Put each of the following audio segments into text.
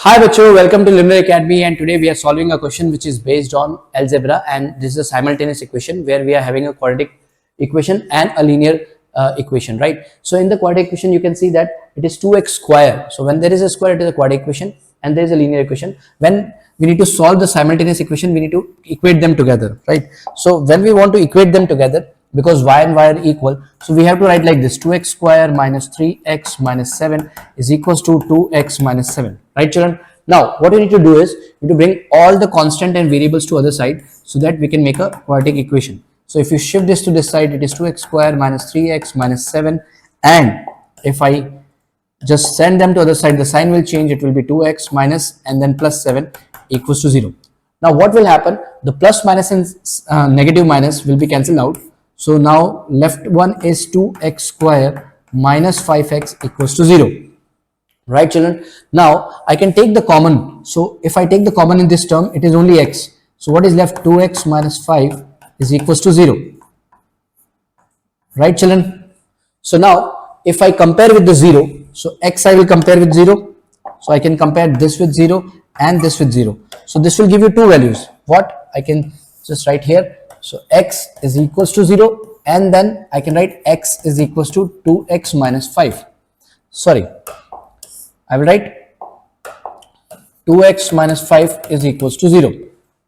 Hi bachcho, welcome to Luminary Academy, and today we are solving a question which is based on algebra, and this is a simultaneous equation where we are having a quadratic equation and a linear equation, right? So in the quadratic equation you can see that it is 2x square. So when there is a square, it is a quadratic equation, and there is a linear equation. When we need to solve the simultaneous equation, we need to equate them together, right? So when we want to equate them together, because y and y are equal, so we have to write like this: 2x square minus 3x minus 7 is equals to 2x minus 7, right children? Now what we need to do is we need to bring all the constant and variables to other side so that we can make a quadratic equation. So if you shift this to this side, it is 2x square minus 3x minus 7, and if I just send them to other side, the sign will change. It will be 2x minus and then plus 7 equals to 0. Now what will happen? The plus minus and negative minus will be cancelled out. So now left one is 2x square minus 5x equals to 0. Right children? Now I can take the common. So if I take the common in this term, it is only x. So what is left? 2x minus 5 is equals to 0. Right children? So now if I compare with the 0, so x I will compare with 0. So I can compare this with 0 and this with 0. So this will give you two values. What? I can just write here. So x is equals to 0, and then I can write x is equals to 2x minus 5. Sorry, I will write 2x minus 5 is equals to 0.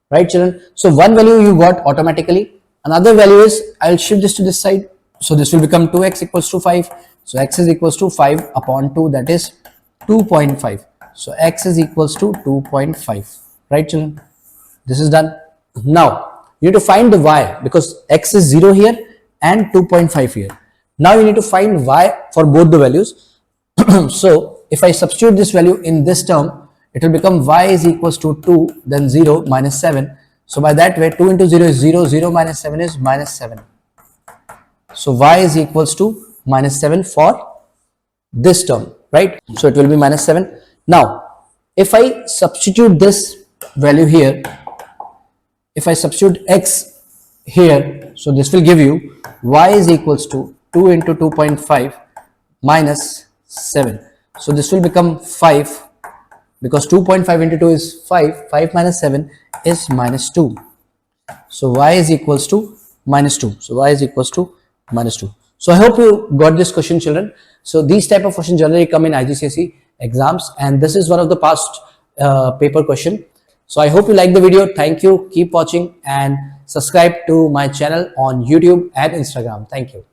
Right children? So one value you got automatically. Another value is, I will shift this to this side. So this will become 2x equals to 5. So x is equals to 5 upon 2, that is 2.5. So x is equals to 2.5. Right children? This is done. Now you need to find the y, because x is 0 here and 2.5 here. Now you need to find y for both the values. So if I substitute this value in this term, it will become y is equals to 2, then 0 minus 7. So by that way, 2 into 0 is 0, 0 minus 7 is minus 7. So y is equals to minus 7 for this term, right? So it will be minus 7. Now if I substitute this value here, if I substitute x here, so this will give you y is equals to 2 into 2.5 minus 7. So this will become 5, because 2.5 into 2 is 5. 5 minus 7 is minus 2. So y is equals to minus 2. So y is equals to minus 2. So I hope you got this question, children. So these type of questions generally come in igcse exams, and this is one of the past paper question. So I hope you like the video. Thank you. Keep watching and subscribe to my channel on YouTube and Instagram. Thank you.